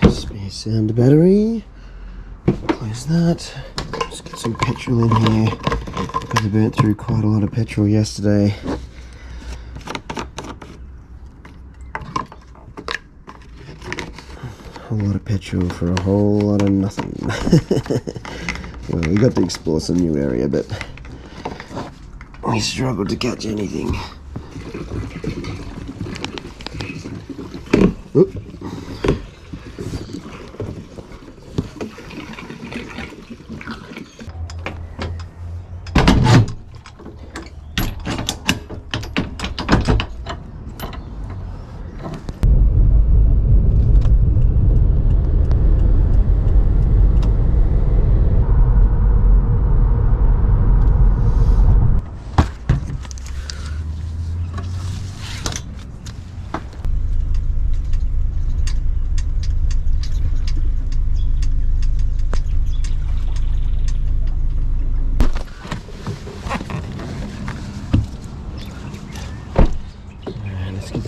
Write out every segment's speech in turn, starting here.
Spare sounder battery. Close that. Just get some petrol in here because I burnt through quite a lot of petrol yesterday. A lot of petrol for a whole lot of nothing. Well, we got to explore some new area, but we struggled to catch anything. Oop.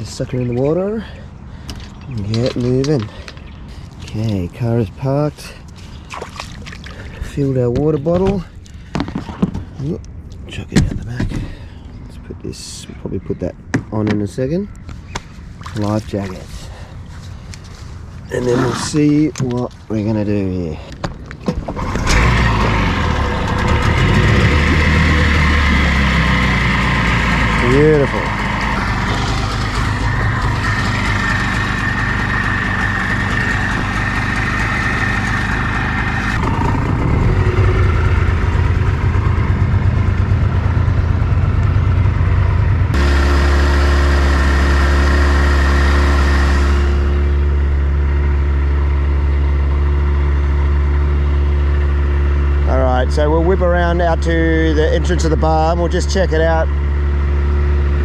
Sucker in the water and get moving. Okay, car is parked. Filled our water bottle. Oop, chuck it out the back. Let's put this, we'll probably put that on in a second. Life jackets. And then we'll see what we're gonna do here. Beautiful. So we'll whip around out to the entrance of the bar and we'll just check it out.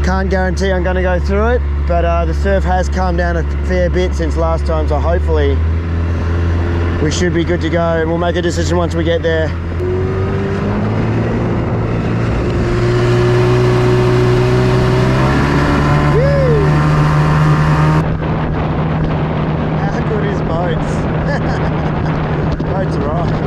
Can't guarantee I'm going to go through it, but the surf has calmed down a fair bit since last time, so hopefully we should be good to go, and we'll make a decision once we get there. Woo! How good is boats? Boats are right.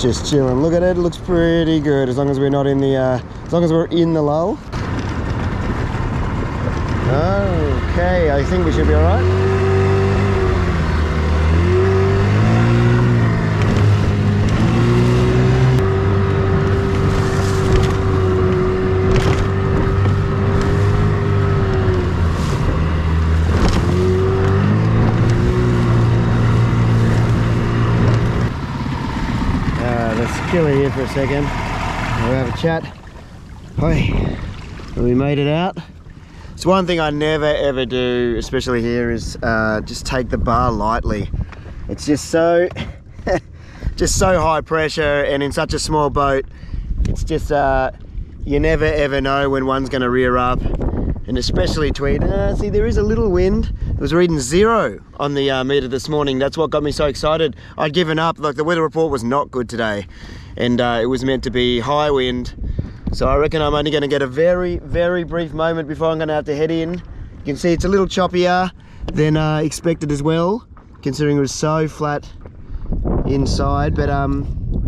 Just chilling. Look at it, it looks pretty good as long as we're not in the as long as we're in the lull. Okay, I think we should be all right. Chill here for a second. We'll have a chat. Hi, we made it out. It's one thing I never ever do, especially here, is just take the bar lightly. It's just so just so high pressure, and in such a small boat, it's just you never ever know when one's going to rear up, and especially tweed. See, there is a little wind. It was reading 0 on the meter this morning. That's what got me so excited. I'd given up. Like, the weather report was not good today, and it was meant to be high wind. So I reckon I'm only going to get a very, very brief moment before I'm going to have to head in. You can see it's a little choppier than expected as well, considering it was so flat inside. But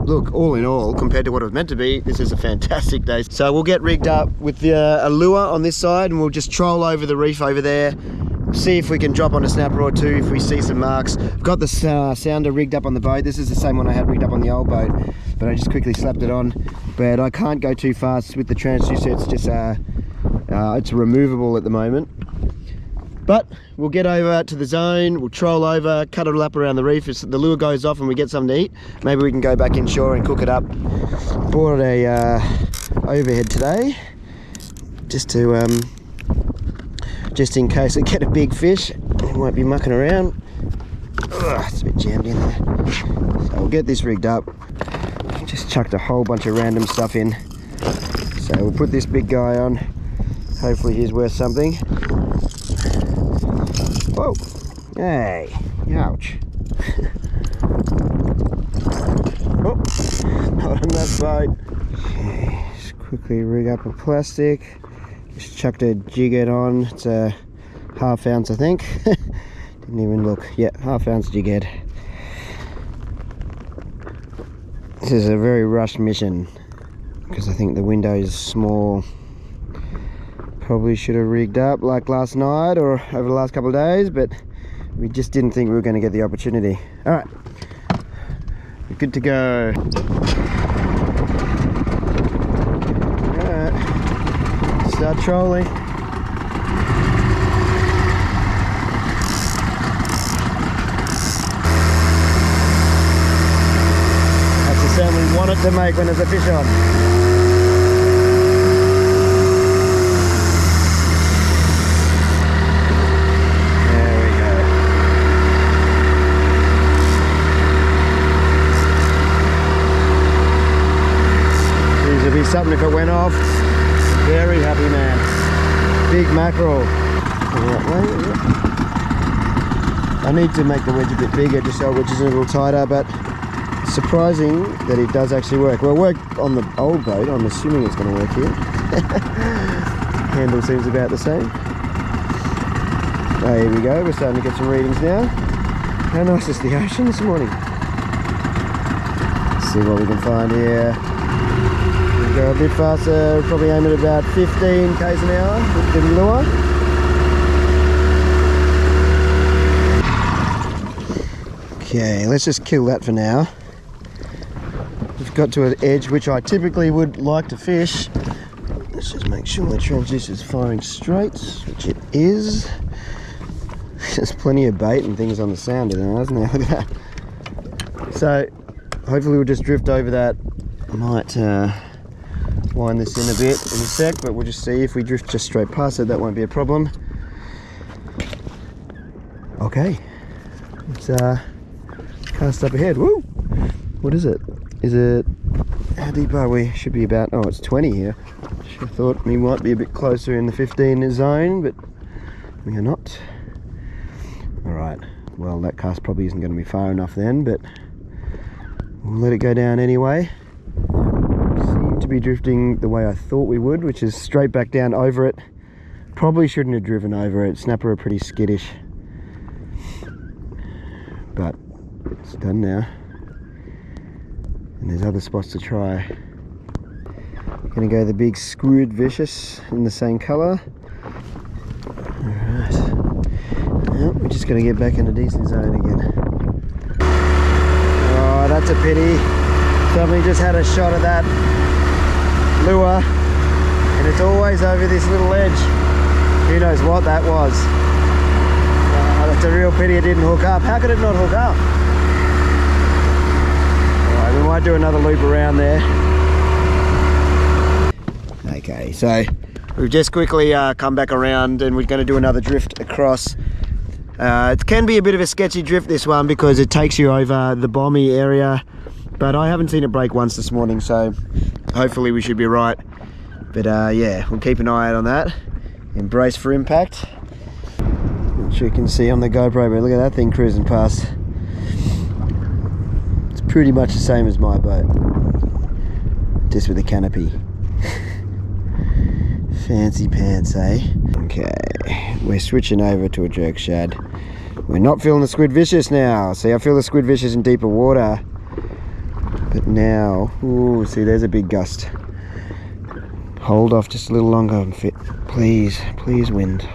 look, all in all, compared to what it was meant to be, this is a fantastic day. So we'll get rigged up with the lure on this side, and we'll just troll over the reef over there, see if we can drop on a snapper or two if we see some marks. I've got the sounder rigged up on the boat. This is the same one I had rigged up on the old boat, but I just quickly slapped it on. But I can't go too fast with the transducer. It's just it's removable at the moment. But we'll get over to the zone, we'll troll over, cut a lap around the reef. If the lure goes off and we get something to eat, maybe we can go back inshore and cook it up. Bought a overhead today, just to just in case I get a big fish. It won't be mucking around. Ugh, it's a bit jammed in there. So we'll get this rigged up. Just chucked a whole bunch of random stuff in. So we'll put this big guy on. Hopefully he's worth something. Whoa. Hey, ouch. Oh, not on that boat. Okay, just quickly rig up a plastic. Just chucked a jig head on. It's a ½ ounce, I think. Didn't even look. Yeah, ½ ounce jig head. This is a very rushed mission because I think the window is small. Probably should have rigged up like last night or over the last couple of days, but we just didn't think we were going to get the opportunity. All right, we're good to go. All right, start trolling. That's the sound we want it to make when there's a fish on. Something if it went off. Very happy man. Big mackerel. I need to make the wedge a bit bigger just so it wedges a little tighter, but it's surprising that it does actually work. Well, it worked on the old boat. I'm assuming it's going to work here. Handle seems about the same. Oh, here we go. We're starting to get some readings now. How nice is the ocean this morning? Let's see what we can find here. Go a bit faster, probably aim at about 15 k's an hour with the lure. Okay, let's just kill that for now. We've got to an edge which I typically would like to fish. Let's just make sure the transducer is firing straight, which it is. There's plenty of bait and things on the sounder now, isn't there? Look at that. So hopefully we'll just drift over that. I might wind this in a bit in a sec, but we'll just see. If we drift just straight past it, that won't be a problem. Okay, it's cast up ahead. Woo! What is it? Is it, how deep are we? Should be about, oh, it's 20 here. Should have thought we might be a bit closer in the 15 zone, but we are not. Alright, well that cast probably isn't going to be far enough then, but we'll let it go down anyway. To be drifting the way I thought we would, which is straight back down over it. Probably shouldn't have driven over it. Snapper are pretty skittish, but it's done now, and there's other spots to try. Gonna go the big squid vicious in the same colour. Alright, well, we're just gonna get back in a decent zone again. Oh, that's a pity. Somebody just had a shot of that lure, and it's always over this little edge. Who knows what that was? That's a real pity it didn't hook up. How could it not hook up? Alright, we might do another loop around there. Okay, so we've just quickly come back around and we're going to do another drift across. It can be a bit of a sketchy drift, this one, because it takes you over the bommy area, but I haven't seen it break once this morning, so hopefully we should be right. But yeah, we'll keep an eye out on that. Embrace for impact. Which you can see on the GoPro, but look at that thing cruising past. It's pretty much the same as my boat, just with a canopy. Fancy pants, eh? Okay, we're switching over to a jerk shad. We're not feeling the squid vicious now. See, I feel the squid vicious in deeper water. But now, ooh, see, there's a big gust. Hold off just a little longer, please, please, wind.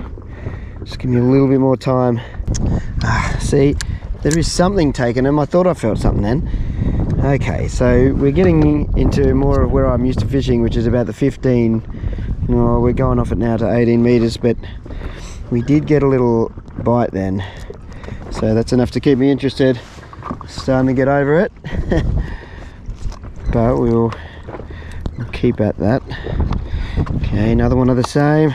Just give me a little bit more time. See, there is something taking them. I thought I felt something then. Okay, so we're getting into more of where I'm used to fishing, which is about the 15. Well, we're going off it now to 18 meters, but we did get a little bite then. So that's enough to keep me interested. Starting to get over it. But we'll keep at that. Okay, another one of the same.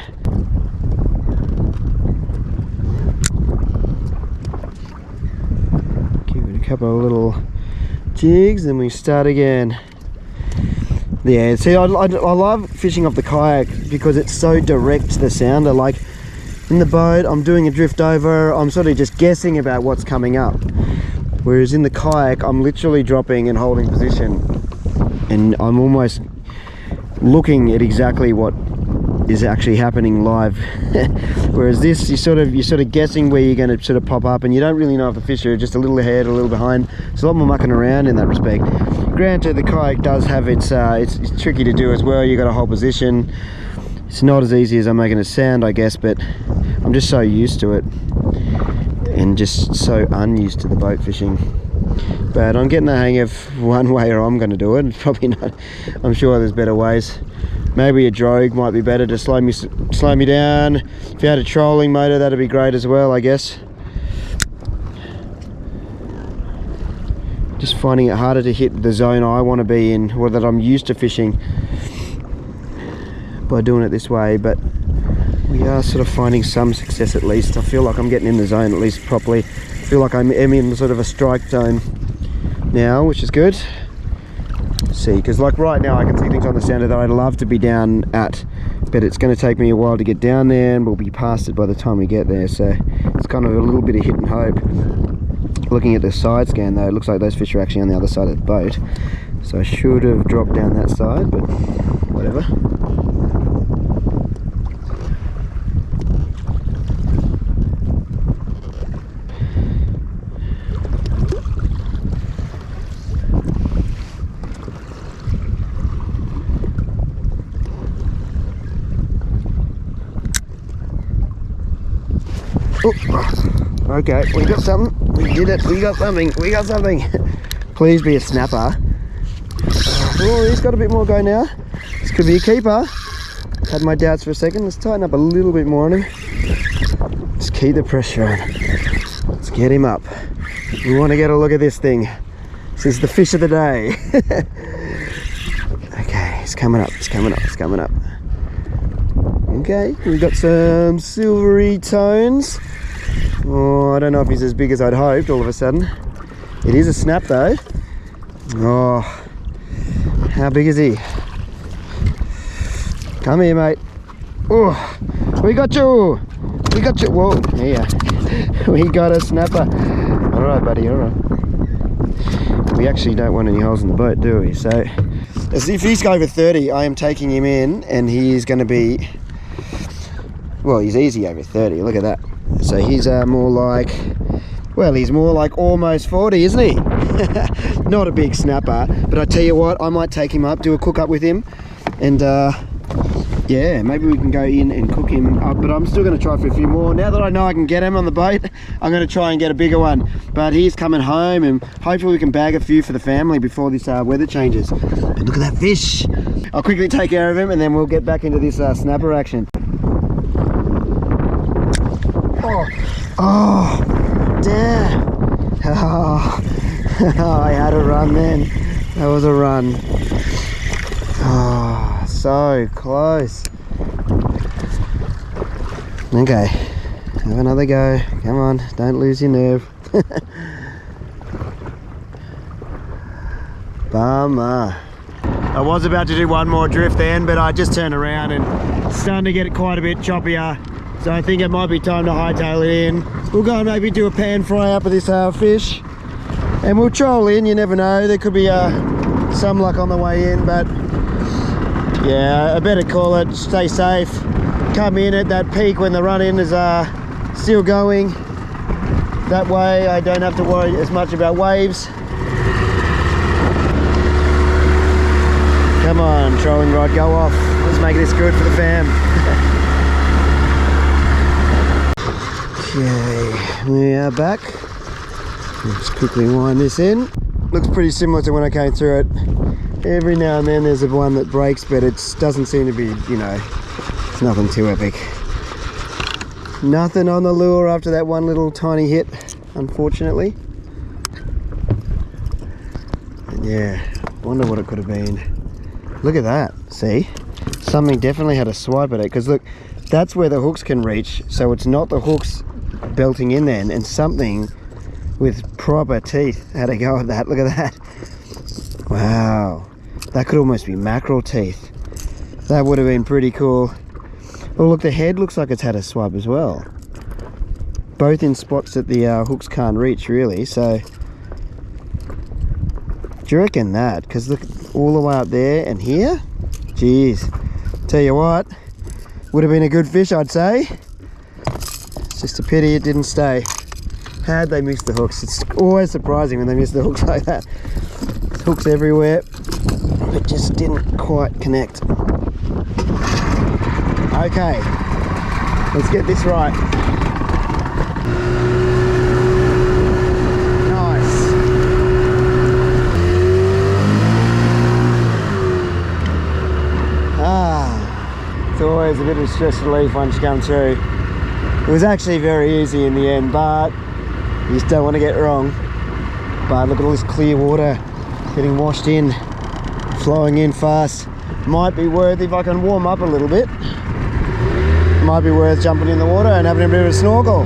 Give it a couple of little jigs, then we start again. Yeah, see, I love fishing off the kayak because it's so direct, the sounder. Like, In the boat, I'm doing a drift over, I'm sort of just guessing about what's coming up. Whereas in the kayak, I'm literally dropping and holding position. And I'm almost looking at exactly what is actually happening live. Whereas this, you're sort of guessing where you're going to sort of pop up, and you don't really know if the fish are just a little ahead or a little behind. It's a lot more mucking around in that respect. Granted, the kayak does have it's tricky to do as well. You got to hold position. It's not as easy as I'm making it sound, I guess, but I'm just so used to it and just so unused to the boat fishing. But I'm getting the hang of one way or I'm going to do it. It's probably not. I'm sure there's better ways. Maybe a drogue might be better to slow me down. If you had a trolling motor, that'd be great as well, I guess. Just finding it harder to hit the zone I want to be in, or that I'm used to fishing, by doing it this way. But we are sort of finding some success at least. I feel like I'm getting in the zone at least properly. I feel like I'm in sort of a strike zone now, which is good. See, because like right now I can see things on the sounder that I'd love to be down at, but it's going to take me a while to get down there, and we'll be past it by the time we get there. So it's kind of a little bit of hit and hope. Looking at the side scan though, it looks like those fish are actually on the other side of the boat, so I should have dropped down that side, but whatever. Oh, okay, we got something. We did it. We got something. We got something. Please be a snapper. Oh, he's got a bit more go now. This could be a keeper. Had my doubts for a second. Let's tighten up a little bit more on him. Just keep the pressure on. Let's get him up. We want to get a look at this thing. This is the fish of the day. Okay, he's coming up. He's coming up. He's coming up. Okay, we've got some silvery tones. Oh, I don't know if he's as big as I'd hoped all of a sudden. It is a snap though. Oh, how big is he? Come here, mate. Oh, we got you. We got you. Whoa, yeah. We got a snapper. All right, buddy, all right. We actually don't want any holes in the boat, do we? So, as if he's over 30, I am taking him in, and he is going to be, well, he's easy over 30. Look at that. So he's more like, well, he's more like almost 40, isn't he? Not a big snapper, but I tell you what, I might take him up, do a cook up with him, and yeah, maybe we can go in and cook him up. But I'm still going to try for a few more. Now that I know I can get him on the boat, I'm going to try and get a bigger one. But he's coming home, and hopefully we can bag a few for the family before this weather changes. But look at that fish. I'll quickly take care of him, and then we'll get back into this snapper action. Oh, damn. Oh, I had a run then. That was a run. Oh, so close. Okay, have another go. Come on, don't lose your nerve. Bummer. I was about to do one more drift then, but I just turned around and it's starting to get quite a bit choppier. So I think it might be time to hightail it in. We'll go and maybe do a pan fry up of this fish. And we'll troll in, you never know. There could be some luck on the way in, but yeah, I better call it, stay safe. Come in at that peak when the run in is still going. That way I don't have to worry as much about waves. Come on, trolling rod, go off. Let's make this good for the fam. Okay, we are back. Let's quickly wind this in. Looks pretty similar to when I came through it. Every now and then there's a one that breaks, but it doesn't seem to be, you know, it's nothing too epic. Nothing on the lure after that one little tiny hit, unfortunately. And yeah, wonder what it could have been. Look at that, see? Something definitely had a swipe at it, because look, that's where the hooks can reach, so it's not the hooks belting in then, and something with proper teeth had a go at that. Look at that. Wow, that could almost be mackerel teeth. That would have been pretty cool. Oh look, the head looks like it's had a swipe as well. Both in spots that the hooks can't reach really, so... Do you reckon that? Because look, all the way up there and here? Jeez. Tell you what, would have been a good fish, I'd say. It's just a pity it didn't stay. How'd they miss the hooks? It's always surprising when they miss the hooks like that. There's hooks everywhere. It just didn't quite connect. Okay, let's get this right. Nice. It's always a bit of stress relief once you come through. It was actually very easy in the end, but you just don't want to get wrong. But look at all this clear water getting washed in, flowing in fast. Might be worth, if I can warm up a little bit, might be worth jumping in the water and having a bit of a snorkel.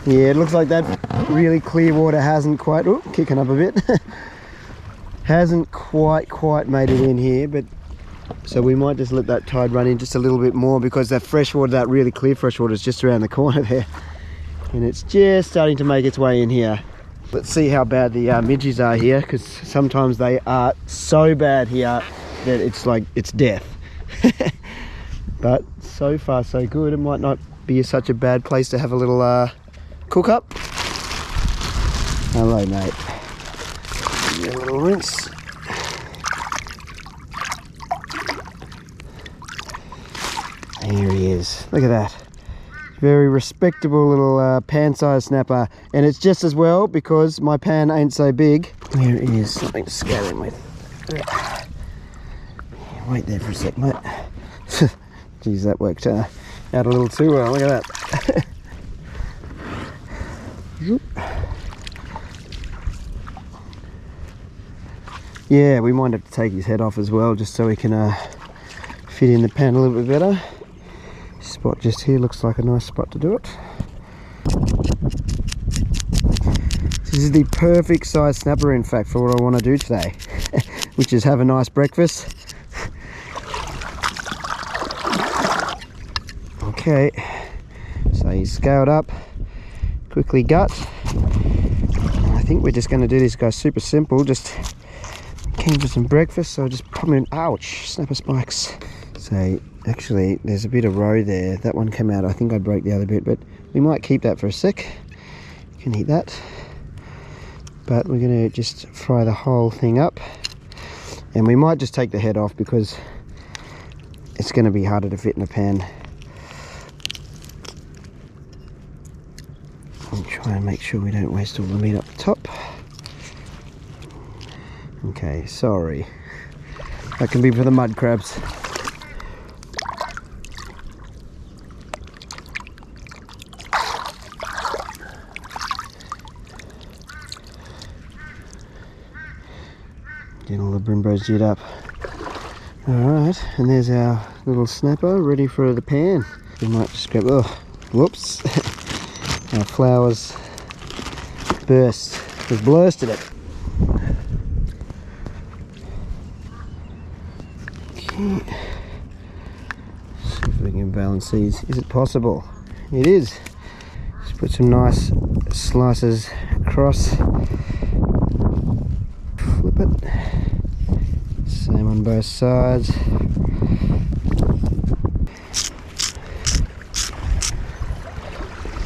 Yeah, it looks like that really clear water hasn't quite, oh, kicking up a bit, hasn't quite made it in here, but so we might just let that tide run in just a little bit more, because that fresh water, that really clear fresh water, is just around the corner there, and it's just starting to make its way in here. Let's see how bad the midges are here, because sometimes they are so bad here that it's like it's death. But so far so good. It might not be such a bad place to have a little cook up. Hello mate. Give you a little rinse. There he is. Look at that. Very respectable little pan-sized snapper, and it's just as well because my pan ain't so big. There is something to scale him with. Wait there for a sec, mate. Geez, that worked out a little too well. Look at that. Yeah, we might have to take his head off as well, just so we can fit in the pan a little bit better. This spot just here looks like a nice spot to do it. This is the perfect size snapper, in fact, for what I want to do today, which is have a nice breakfast. Okay, so he's scaled up, quickly gut. I think we're just going to do this guy super simple, just keen for some breakfast, so just pop him in. Ouch, snapper spikes. So actually there's a bit of roe there, that one came out, I think I broke the other bit, but we might keep that for a sec. You can eat that, but we're going to just fry the whole thing up, and we might just take the head off because it's going to be harder to fit in a pan. And try and make sure we don't waste all the meat up the top. Okay, sorry. That can be for the mud crabs. Getting all the brimbos jigged up. Alright, and there's our little snapper ready for the pan. We might just grab, oh, whoops. Our flowers burst. We've blasted it. Okay. See if we can balance these. Is it possible? It is. Just put some nice slices across. Flip it. Same on both sides.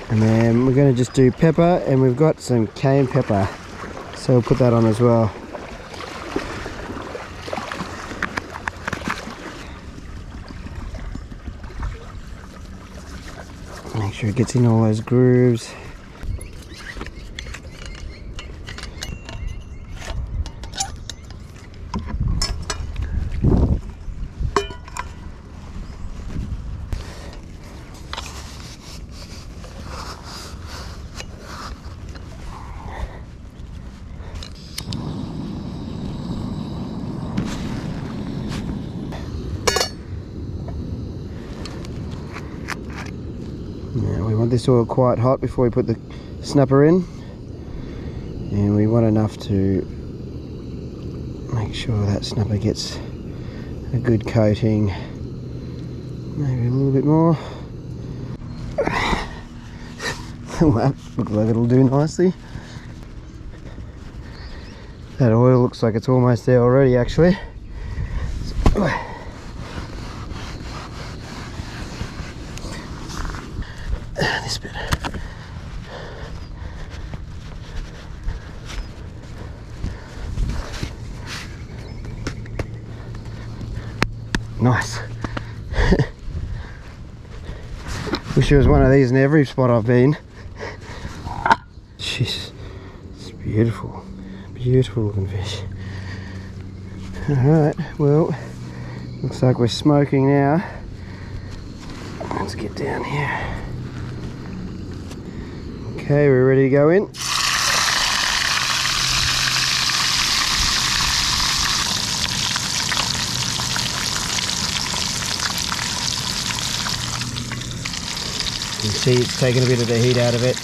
And then we're going to just do pepper, and we've got some cayenne pepper, so we'll put that on as well. Make sure it gets in all those grooves. want this oil quite hot before we put the snapper in, and we want enough to make sure that snapper gets a good coating, maybe a little bit more. That looks like it'll do nicely. That oil looks like it's almost there already, actually. This bit. Nice. Wish there was one of these in every spot I've been. Jeez, it's beautiful. Beautiful looking fish. Alright, well, looks like we're smoking now. Let's get down here. Okay, we're ready to go in. You can see it's taking a bit of the heat out of it.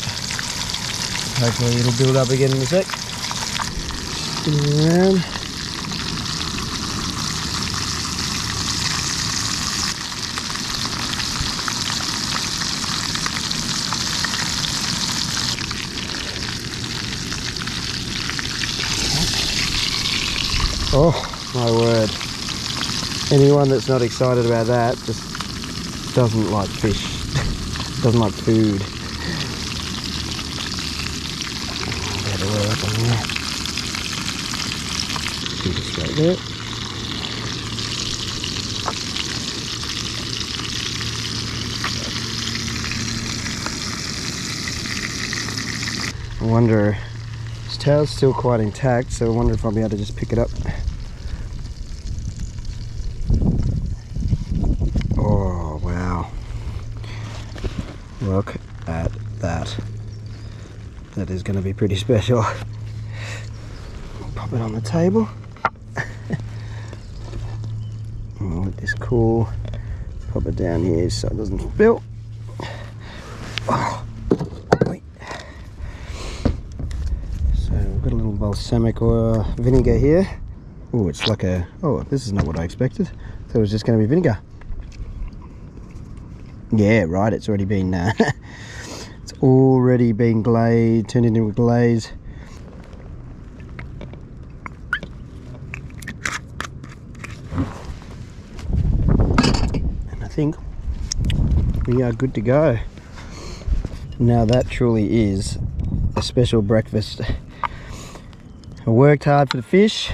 Hopefully it'll build up again in a sec. Spin it around. Oh my word. Anyone that's not excited about that just doesn't like fish. Doesn't like food. Better oil up on there. Keep it straight there. I wonder, his tail's still quite intact, so I wonder if I'll be able to just pick it up. Oh wow. Look at that. That is going to be pretty special. Pop it on the table. I'll let this cool. Pop it down here so it doesn't spill. Oh. So we've got a little balsamic oil vinegar here. Oh, it's like a... Oh, this is not what I expected. I thought it was just going to be vinegar. Yeah, right, it's already been it's already been glazed, turned into a glaze. And I think we are good to go. Now that truly is a special breakfast. I worked hard for the fish,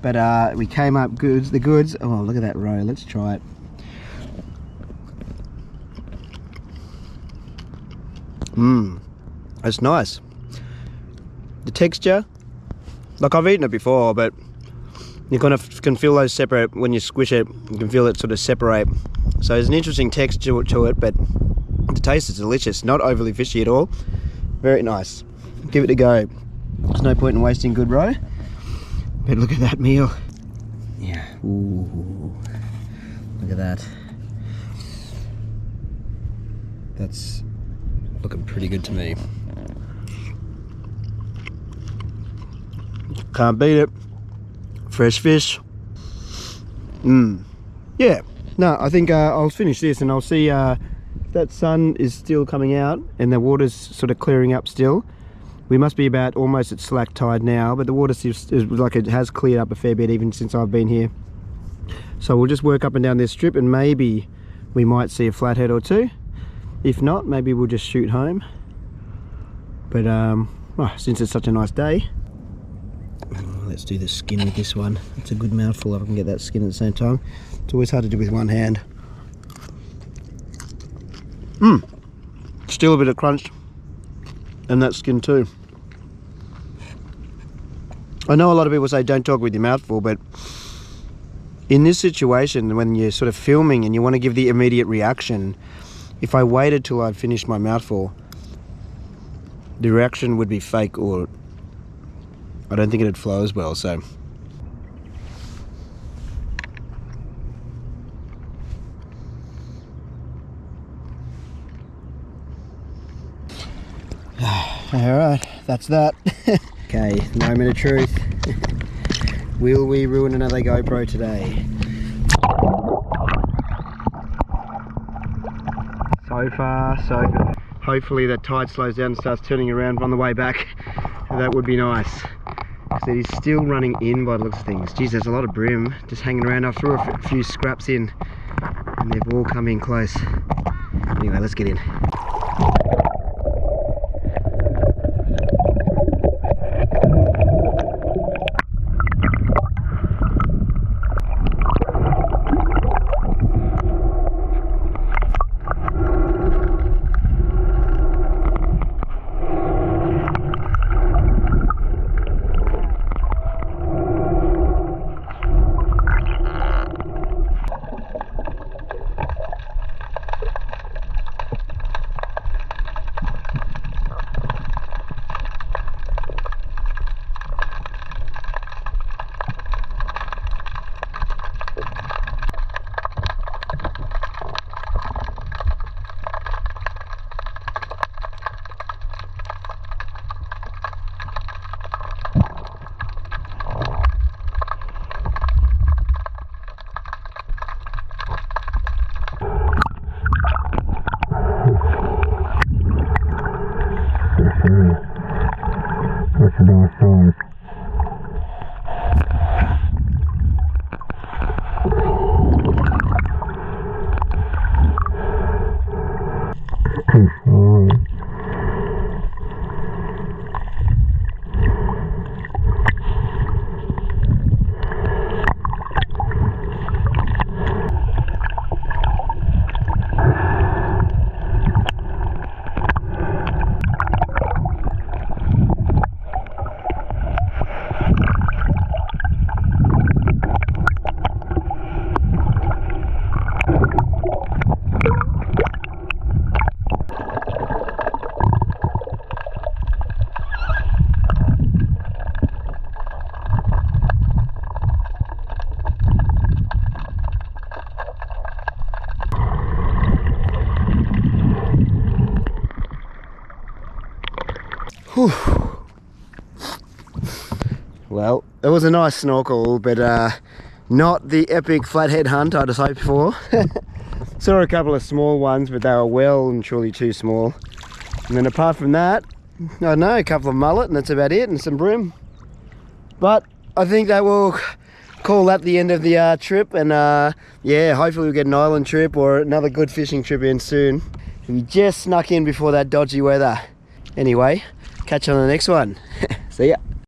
but we came up goods, the goods. Oh, look at that roe, let's try it. It's nice. The texture, like I've eaten it before, but you kind of can feel those separate when you squish it. You can feel it sort of separate. So there's an interesting texture to it, but the taste is delicious. Not overly fishy at all. Very nice. Give it a go. There's no point in wasting good roe. But look at that meal. Yeah. Ooh. Look at that. That's looking pretty good to me. Can't beat it. Fresh fish. Yeah. No, I think I'll finish this and I'll see that sun is still coming out and the water's sort of clearing up still. We must be about almost at slack tide now, but the water is like it has cleared up a fair bit even since I've been here. So we'll just work up and down this strip and maybe we might see a flathead or two. If not, maybe we'll just shoot home. But since it's such a nice day, let's do the skin with this one. It's a good mouthful if I can get that skin at the same time. It's always hard to do with one hand. Still a bit of crunch, and that skin too. I know a lot of people say don't talk with your mouth full, but in this situation, when you're sort of filming and you want to give the immediate reaction, if I waited till I'd finished my mouthful, the reaction would be fake, or I don't think it'd flow as well. So Alright, that's that. Okay, moment of truth. Will we ruin another GoPro today? So far, so good. Hopefully that tide slows down and starts turning around on the way back. That would be nice. Because it is still running in by the looks of things. Geez, there's a lot of bream just hanging around. I threw a few scraps in and they've all come in close. Anyway, let's get in. Whew. Well, it was a nice snorkel, but not the epic flathead hunt I'd have hoped for. Saw a couple of small ones, but they were well and truly too small. And then apart from that, I don't know, a couple of mullet, and that's about it, and some bream. But I think that will call that the end of the trip, and yeah, hopefully we'll get an island trip or another good fishing trip in soon. We just snuck in before that dodgy weather. Anyway, catch you on the next one. See ya.